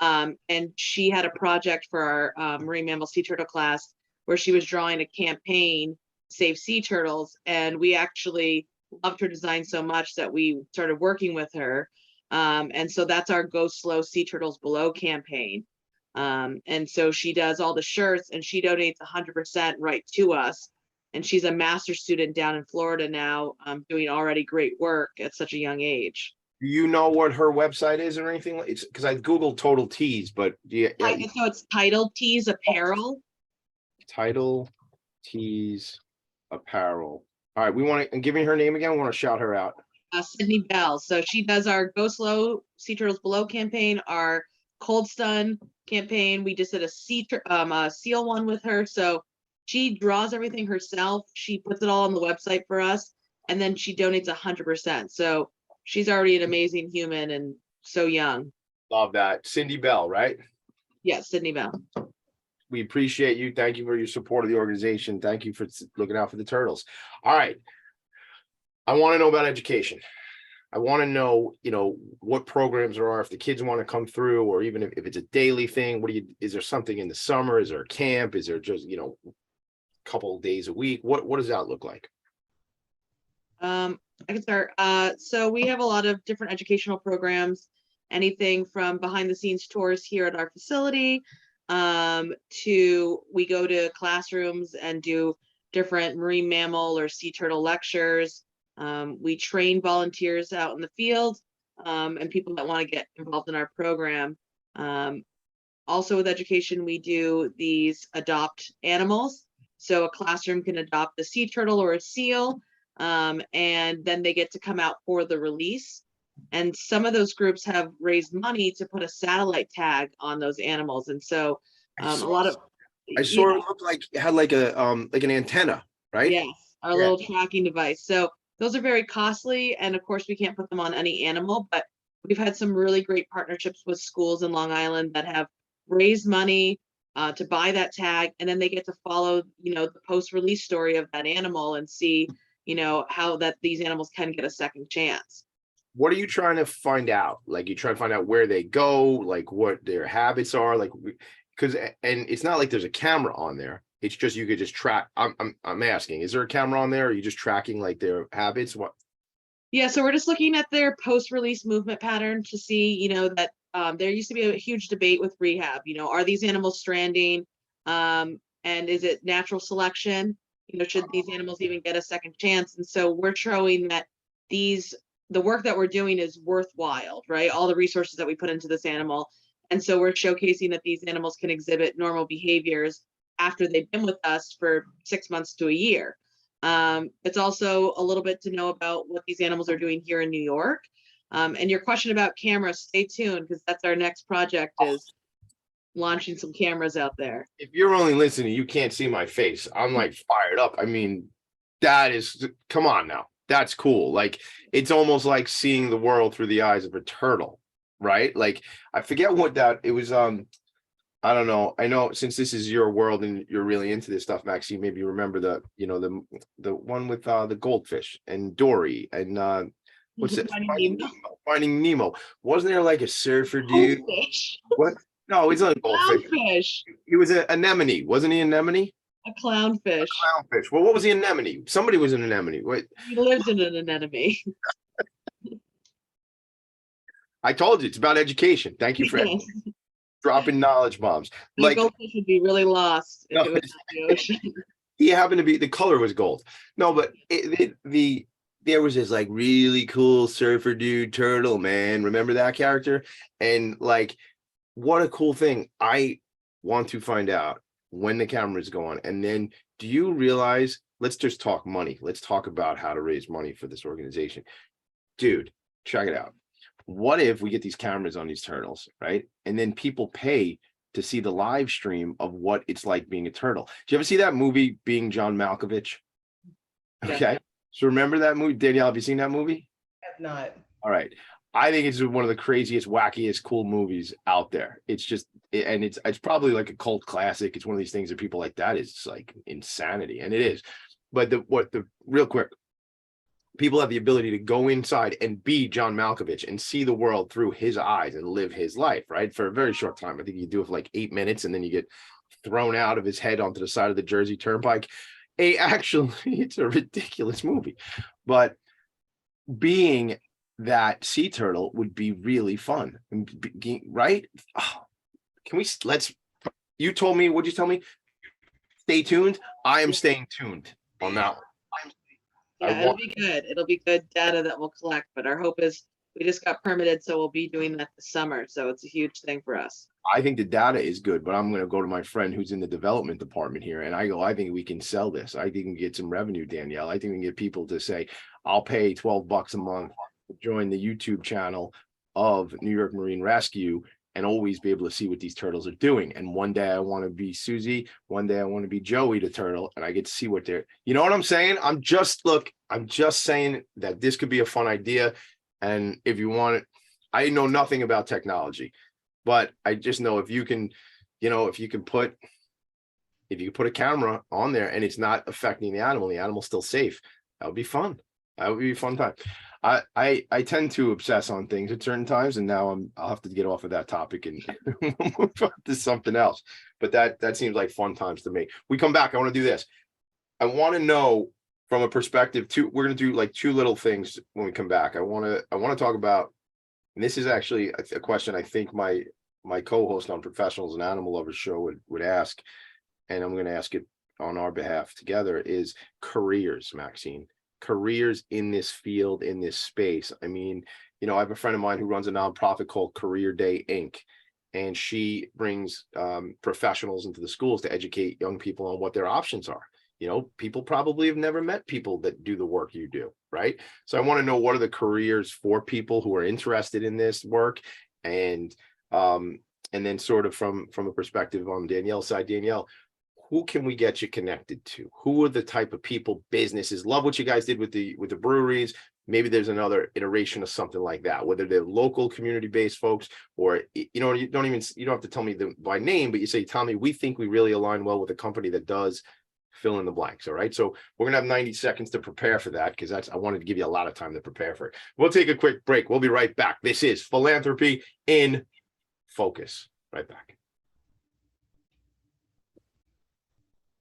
And she had a project for our marine mammal sea turtle class where she was drawing a campaign, Save Sea Turtles. And we actually loved her design so much that we started working with her. And so that's our Go Slow Sea Turtles Below campaign. And so she does all the shirts and she donates 100% right to us. And she's a master's student down in Florida now, doing already great work at such a young age. Do you know what her website is or anything? It's because I Googled Total Tees, but So it's Title Tees Apparel. Title Tees Apparel. All right, we want to give me her name again. We want to shout her out. Sydney Bell. So she does our Go Slow Sea Turtles Below campaign, our Cold Stun campaign. We just did a seal one with her. So She draws everything herself. She puts it all on the website for us, and then she donates 100%. So she's already an amazing human and so young. Love that. Cindy Bell, right? Yes, Sydney Bell. We appreciate you. Thank you for your support of the organization. Thank you for looking out for the turtles. All right. I want to know about education. I want to know, what programs there are, if the kids want to come through, or even if it's a daily thing. Is there something in the summer? Is there a camp? Is there just, a couple of days a week? What does that look like? I can start. So we have a lot of different educational programs, anything from behind the scenes tours here at our facility, to we go to classrooms and do different marine mammal or sea turtle lectures. We train volunteers out in the field, and people that want to get involved in our program. Also with education, we do these adopt animals. So a classroom can adopt a sea turtle or a seal, and then they get to come out for the release. And some of those groups have raised money to put a satellite tag on those animals. And so I saw it looked like it had like an antenna, right? Yes, our little tracking device. So those are very costly, and of course we can't put them on any animal, but we've had some really great partnerships with schools in Long Island that have raised money to buy that tag, and then they get to follow, the post-release story of that animal and see, how that these animals can get a second chance. What are you trying to find out? Like, you try to find out where they go, like what their habits are, like, because, and it's not like there's a camera on there. It's just, you could just track. I'm asking, is there a camera on there? Or are you just tracking like their habits? What? Yeah, so we're just looking at their post-release movement pattern to see, that there used to be a huge debate with rehab. Are these animals stranding? And is it natural selection? Should these animals even get a second chance? And so we're showing that the work that we're doing is worthwhile, right? All the resources that we put into this animal. And so we're showcasing that these animals can exhibit normal behaviors after they've been with us for 6 months to a year. It's also a little bit to know about what these animals are doing here in New York. And your question about cameras, stay tuned, because that's our next project, is launching some cameras out there. If you're only listening, you can't see my face. I'm like fired up. I mean, come on now. That's cool. Like, it's almost like seeing the world through the eyes of a turtle, right? Like, I forget what it was. I don't know. I know, since this is your world and you're really into this stuff, Maxine, maybe you remember the one with the goldfish and Dory and what's it? Finding Nemo. Wasn't there like a surfer dude? Goldfish. What? No, he's not a goldfish. Clownfish. He was an anemone, wasn't he? Anemone? A clownfish. Clownfish. Well, what was the anemone? Somebody was an anemone. Wait. He lived in an anemone. I told you, it's about education. Thank you for dropping knowledge bombs. The goldfish would be really lost if it was in the ocean. He happened to be, the color was gold. No, but there was this like really cool surfer dude turtle, man. Remember that character? And like, what a cool thing. I want to find out when the cameras go on. And then, do you realize, let's just talk money. Let's talk about how to raise money for this organization. Dude, check it out. What if we get these cameras on these turtles, right? And then people pay to see the live stream of what it's like being a turtle. Did you ever see that movie, Being John Malkovich? Yeah. Okay. So remember that movie? Danielle, have you seen that movie? I have not. All right. I think it's one of the craziest, wackiest, cool movies out there. It's just, and it's probably like a cult classic. It's one of these things that people like, that is like insanity. And it is. But real quick, people have the ability to go inside and be John Malkovich and see the world through his eyes and live his life, right? For a very short time. I think you do it for like 8 minutes, and then you get thrown out of his head onto the side of the Jersey Turnpike. Actually, it's a ridiculous movie. But being that sea turtle would be really fun, right? Oh, you told me, what'd you tell me? Stay tuned. I am staying tuned on that one. Yeah, it'll be good. It'll be good data that we'll collect, but our hope is we just got permitted, so we'll be doing that this summer. So it's a huge thing for us. I think the data is good, but I'm going to go to my friend who's in the development department here, and I think we can sell this. I think we can get some revenue, Danielle. I think we can get people to say, I'll pay $12 a month to join the YouTube channel of New York Marine Rescue, and always be able to see what these turtles are doing. And one day I want to be Susie, one day I want to be Joey the turtle, and I get to see what they're, you know what I'm saying? I'm just saying that this could be a fun idea. And if you want it, I know nothing about technology, but I just know if you can, if you put a camera on there and it's not affecting the animal's still safe, that would be fun. That would be a fun time. I tend to obsess on things at certain times, and now I'll have to get off of that topic and move on to something else. But that seems like fun times to me. We come back. I want to do this. I want to know from a perspective we're going to do like two little things when we come back. I want to talk about, and this is actually a question I think my co-host on Professionals and Animal Lovers show would ask, and I'm going to ask it on our behalf together, is careers, Maxine. Careers in this field, in this space. I mean, I have a friend of mine who runs a nonprofit called Career Day Inc. And she brings professionals into the schools to educate young people on what their options are. People probably have never met people that do the work you do, right? So I want to know, what are the careers for people who are interested in this work? And then sort of from a perspective on Danielle's side, Danielle, who can we get you connected to? Who are the type of people, businesses? Love what you guys did with the breweries. Maybe there's another iteration of something like that, whether they're local community-based folks, or, you don't have to tell me them by name, but you say, Tommy, we think we really align well with a company that does fill in the blanks. All right. So we're going to have 90 seconds to prepare for that, because I wanted to give you a lot of time to prepare for it. We'll take a quick break. We'll be right back. This is Philanthropy in Focus. Right back.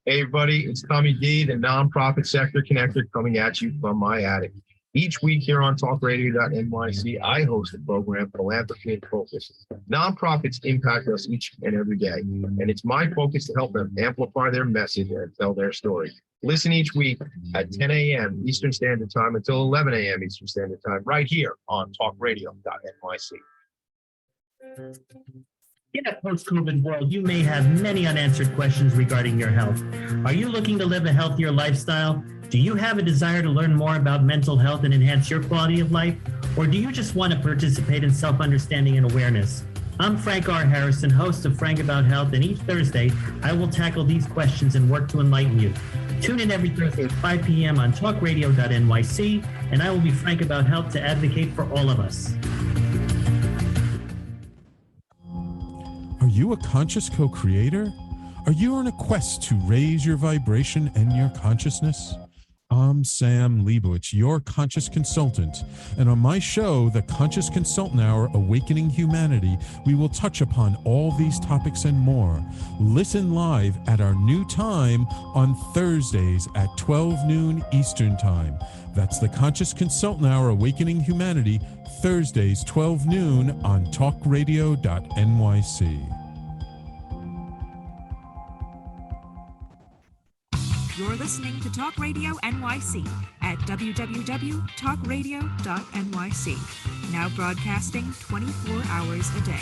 Hey, everybody, it's Tommy D, the nonprofit sector connector, coming at you from my attic. Each week here on talkradio.nyc, I host the program Philanthropy in Focus. Nonprofits impact us each and every day, and it's my focus to help them amplify their message and tell their story. Listen each week at 10 a.m. Eastern Standard Time until 11 a.m. Eastern Standard Time, right here on talkradio.nyc. In a post-COVID world, you may have many unanswered questions regarding your health. Are you looking to live a healthier lifestyle? Do you have a desire to learn more about mental health and enhance your quality of life? Or do you just want to participate in self-understanding and awareness? I'm Frank R. Harrison, host of Frank About Health, and each Thursday, I will tackle these questions and work to enlighten you. Tune in every Thursday at 5 p.m. on talkradio.nyc, and I will be frank about health to advocate for all of us. Are you a conscious co-creator? Are you on a quest to raise your vibration and your consciousness? I'm Sam Leibowitz, your conscious consultant, and on my show, The Conscious Consultant Hour, Awakening Humanity, we will touch upon all these topics and more. Listen live at our new time on Thursdays at 12 noon Eastern Time. That's The Conscious Consultant Hour, Awakening Humanity, Thursdays, 12 noon on talkradio.nyc. You're listening to Talk Radio NYC at www.talkradio.nyc. Now broadcasting 24 hours a day.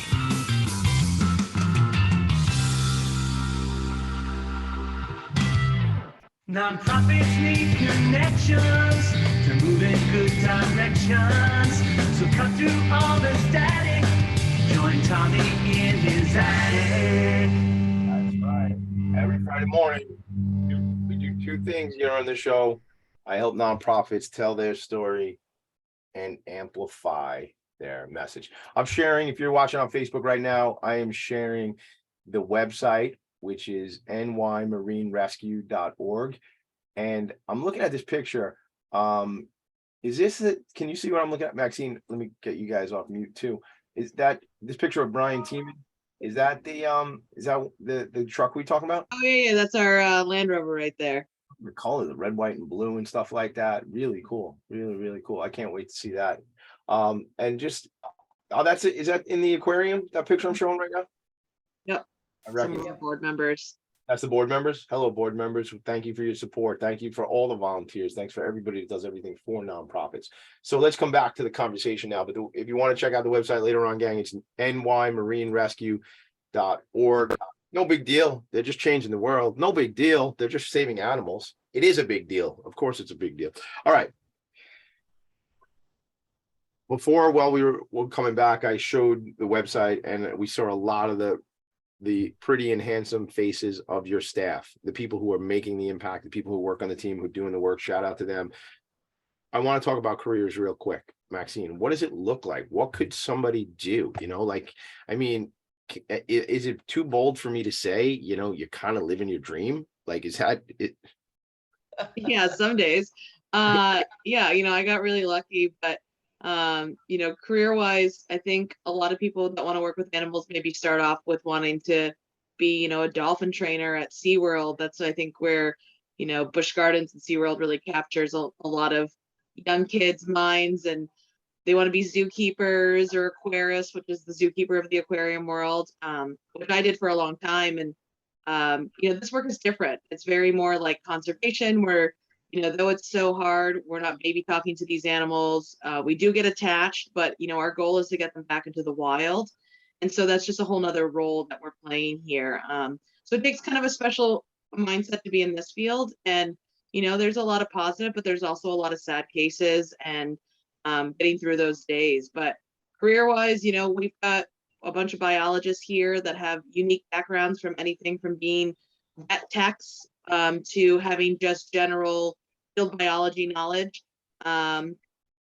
Nonprofits need connections to move in good directions. So cut through all the static. Join Tommy in his attic. That's right. Every Friday morning, we do two things here on the show. I help nonprofits tell their story and amplify their message. I'm sharing, if you're watching on Facebook right now, I am sharing the website, which is nymarinerescue.org. And I'm looking at this picture. Is this it? Can you see what I'm looking at, Maxine? Let me get you guys off mute too. Is that this picture of Brian Tiemann? Is that the truck we talking about? Oh yeah, that's our Land Rover right there. The color, the red, white, and blue and stuff like that. Really cool. Really, really cool. I can't wait to see that. And just that's it. Is that in the aquarium? That picture I'm showing right now? Yep. Some of our board members. That's the board members. Hello, board members. Thank you for your support. Thank you for all the volunteers. Thanks for everybody that does everything for nonprofits. So let's come back to the conversation now. But if you want to check out the website later on, gang, it's nymarinerescue.org. No big deal. They're just changing the world. No big deal. They're just saving animals. It is a big deal. Of course, it's a big deal. All right. while we were coming back, I showed the website and we saw a lot of the pretty and handsome faces of your staff, the people who are making the impact, the people who work on the team, who are doing the work. Shout out to them. I want to talk about careers real quick. Maxine, what does it look like? What could somebody do? I mean, is it too bold for me to say, you're kind of living your dream? Like, is that it? Yeah, some days. Yeah, I got really lucky, but career wise, I think a lot of people that want to work with animals maybe start off with wanting to be, a dolphin trainer at SeaWorld. That's, I think, where, Busch Gardens and SeaWorld really captures a lot of young kids' minds, and they want to be zookeepers or aquarists, which is the zookeeper of the aquarium world, which I did for a long time. And, this work is different. It's very more like conservation where, though it's so hard, we're not baby talking to these animals. We do get attached, but, our goal is to get them back into the wild. And so that's just a whole nother role that we're playing here. So it takes kind of a special mindset to be in this field. And, there's a lot of positive, but there's also a lot of sad cases and getting through those days. But career-wise, we've got a bunch of biologists here that have unique backgrounds, from anything from being vet techs to having just general field biology knowledge. And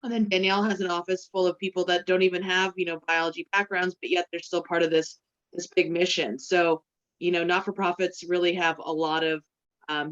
then Danielle has an office full of people that don't even have, biology backgrounds, but yet they're still part of this big mission. So, not-for-profits really have a lot of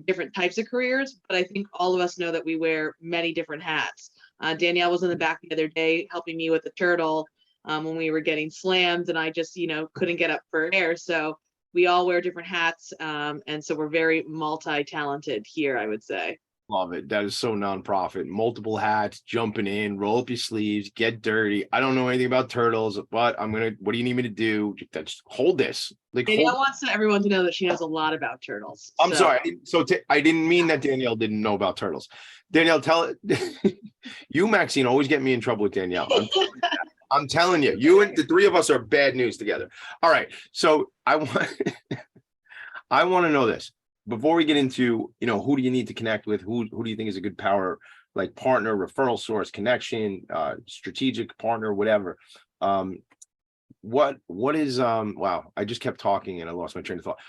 different types of careers, but I think all of us know that we wear many different hats. Danielle was in the back the other day helping me with the turtle when we were getting slammed, and I just, couldn't get up for air. So we all wear different hats. And so we're very multi-talented here, I would say. Love it. That is so nonprofit. Multiple hats, jumping in, roll up your sleeves, get dirty. I don't know anything about turtles, but what do you need me to do? Just hold this. Danielle wants everyone to know that she knows a lot about turtles. I'm sorry. So I didn't mean that Danielle didn't know about turtles. Danielle, tell you, Maxine, always get me in trouble with Danielle. I'm telling you, you and the three of us are bad news together. All right. So I want to know this. Before we get into, who do you need to connect with? Who do you think is a good power, like partner, referral source, connection, strategic partner, whatever. What is, wow, I just kept talking and I lost my train of thought.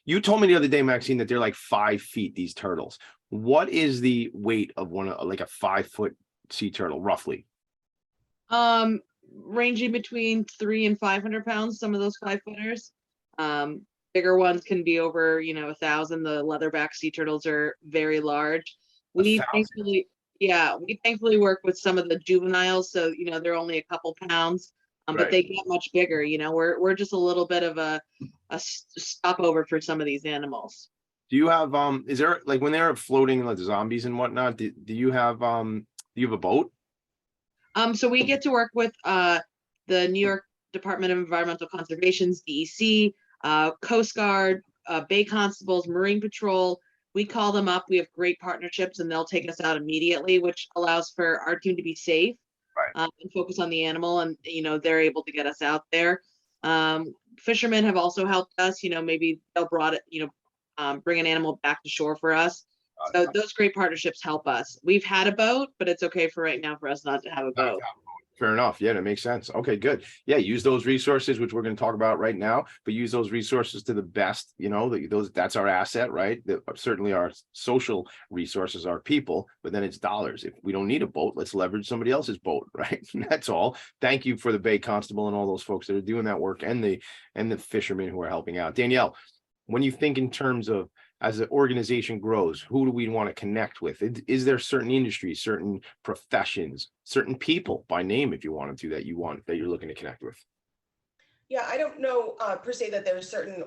You told me the other day, Maxine, that they're like 5 feet, these turtles. What is the weight of like a 5-foot sea turtle, roughly? Ranging between 300 and 500 pounds, some of those 5-footers. Bigger ones can be over, 1,000. The leatherback sea turtles are very large. We thankfully work with some of the juveniles, so they're only a couple pounds, but they get much bigger. We're just a little bit of a stopover for some of these animals. Do you have is there, like, when they're floating like the zombies and whatnot, do you have a boat? So we get to work with the New York Department of Environmental Conservation's DEC, Coast Guard, Bay Constables, Marine Patrol. We call them up. We have great partnerships, and they'll take us out immediately, which allows for our team to be safe and focus on the animal. And they're able to get us out there. Fishermen have also helped us. Maybe they'll bring an animal back to shore for us. So those great partnerships help us. We've had a boat, but it's okay for right now for us not to have a boat. Fair enough. Yeah, that makes sense. Okay, good. Yeah, use those resources, which we're going to talk about right now, but use those resources to the best. That's our asset, right? Certainly our social resources are people, but then it's dollars. If we don't need a boat, let's leverage somebody else's boat, right? That's all. Thank you for the Bay Constable and all those folks that are doing that work, and the fishermen who are helping out. Danielle, when you think in terms of, as the organization grows, who do we want to connect with? Is there certain industries, certain professions, certain people by name, if you wanted to, that you're looking to connect with? Yeah, I don't know per se that there's certain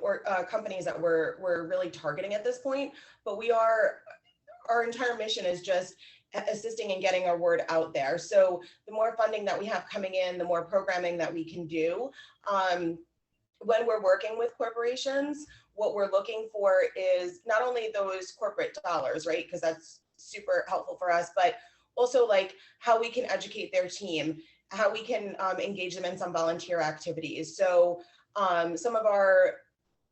companies that we're really targeting at this point, but our entire mission is just assisting in getting our word out there. So the more funding that we have coming in, the more programming that we can do. When we're working with corporations, what we're looking for is not only those corporate dollars, right? Because that's super helpful for us, but also like how we can educate their team, how we can engage them in some volunteer activities. So some of our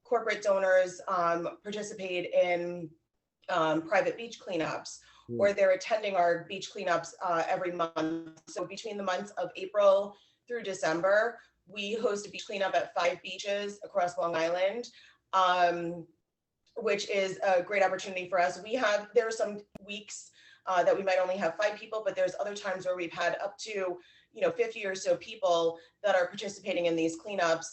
corporate donors participate in private beach cleanups, or they're attending our beach cleanups every month. So between the months of April through December, we host a beach cleanup at 5 beaches across Long Island, which is a great opportunity for us. There are some weeks that we might only have 5 people, but there's other times where we've had up to 50 or so people that are participating in these cleanups,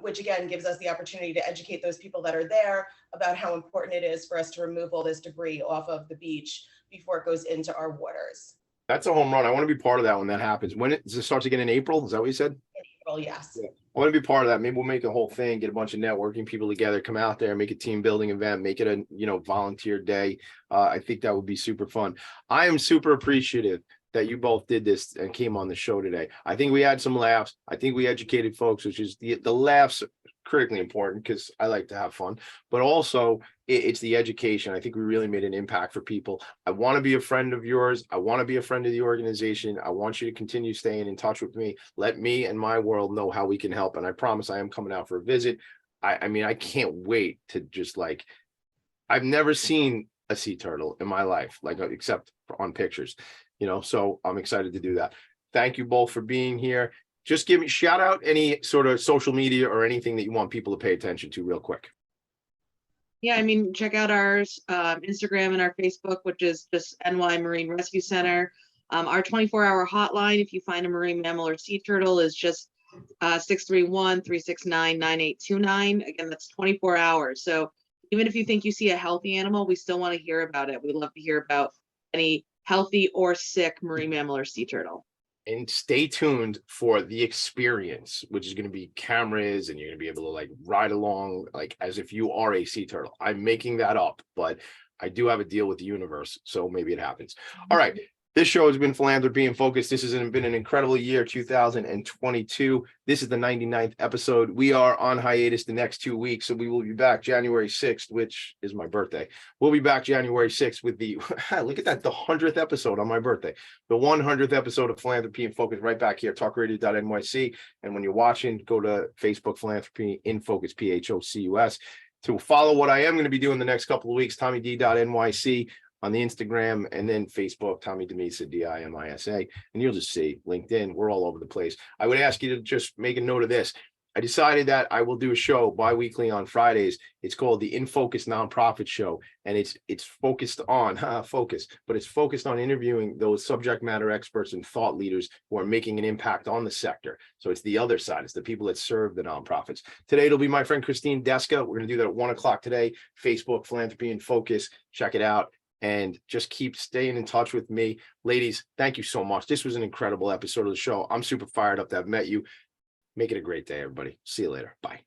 which again gives us the opportunity to educate those people that are there about how important it is for us to remove all this debris off of the beach before it goes into our waters. That's a home run. I want to be part of that when that happens. When does it start again in April? Is that what you said? In April, yes. Yeah. I want to be part of that. Maybe we'll make a whole thing, get a bunch of networking people together, come out there, make a team building event, make it a volunteer day. I think that would be super fun. I am super appreciative that you both did this and came on the show today. I think we had some laughs. I think we educated folks, which is the laughs are critically important because I like to have fun, but also it's the education. I think we really made an impact for people. I want to be a friend of yours. I want to be a friend of the organization. I want you to continue staying in touch with me. Let me and my world know how we can help. And I promise I am coming out for a visit. I mean, I can't wait to just I've never seen a sea turtle in my life, except on pictures, so I'm excited to do that. Thank you both for being here. Just shout out any sort of social media or anything that you want people to pay attention to real quick. Yeah, I mean, check out our Instagram and our Facebook, which is just NY Marine Rescue Center. Our 24-hour hotline, if you find a marine mammal or sea turtle, is just 631-369-9829. Again, that's 24 hours. So even if you think you see a healthy animal, we still want to hear about it. We'd love to hear about any healthy or sick marine mammal or sea turtle. And stay tuned for the experience, which is going to be cameras, and you're going to be able to ride along as if you are a sea turtle. I'm making that up, but I do have a deal with the universe, so maybe it happens. All right. This show has been Philanthropy in Focus. This has been an incredible year, 2022. This is the 99th episode. We are on hiatus the next 2 weeks, so we will be back January 6th, which is my birthday. We'll be back January 6th with the, look at that, the 100th episode on my birthday. The 100th episode of Philanthropy in Focus right back here, talkradio.nyc. And when you're watching, go to Facebook, Philanthropy in Focus, PHOCUS. To follow what I am going to be doing the next couple of weeks, TommyD.nyc. on the Instagram, and then Facebook, Tommy DiMisa, DIMISA, and you'll just see LinkedIn. We're all over the place. I would ask you to just make a note of this. I decided that I will do a show bi-weekly on Fridays. It's called the In Focus Nonprofit Show, and it's focused on Focus, but it's focused on interviewing those subject matter experts and thought leaders who are making an impact on the sector. So it's the other side. It's the people that serve the nonprofits. Today it'll be my friend Christine Deska. We're going to do that at 1 o'clock today. Facebook, Philanthropy in Focus. Check it out. And just keep staying in touch with me. Ladies, thank you so much. This was an incredible episode of the show. I'm super fired up to have met you. Make it a great day, everybody. See you later. Bye.